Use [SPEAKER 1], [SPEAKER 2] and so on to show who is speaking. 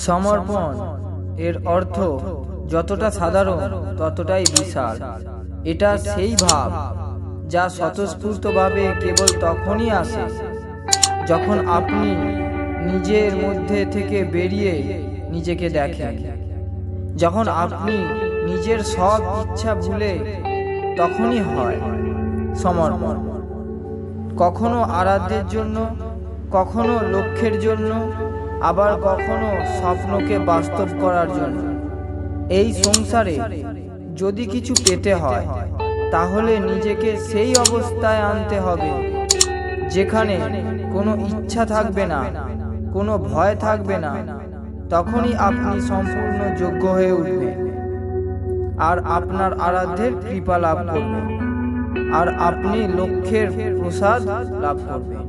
[SPEAKER 1] সমর্পণ এর অর্থ যতটা সাধারণ ততটাই বিশাল। এটা সেই ভাব যা স্বতঃস্ফূর্তভাবে কেবল তখনই আসে যখন আপনি নিজের মধ্যে থেকে বেরিয়ে নিজেকে দেখেন। যখন আপনি নিজের সব ইচ্ছা ভুলে, তখনই হয় সমর্পণ। কখনো আরাধ্যের জন্য, কখনো লক্ষ্যের জন্য, আবার কখনো স্বপ্নকে বাস্তব করার জন্য। এই সংসারে যদি কিছু পেতে হয়, তাহলে নিজেকে সেই অবস্থায় আনতে হবে যেখানে কোনো ইচ্ছা থাকবে না, কোনো ভয় থাকবে না। তখনই আপনি সম্পূর্ণ যোগ্য হয়ে উঠবেন আর আপনার আরাধ্যের কৃপা লাভ করবেন, আর আপনি লক্ষ্যের প্রসাদ লাভ করবেন।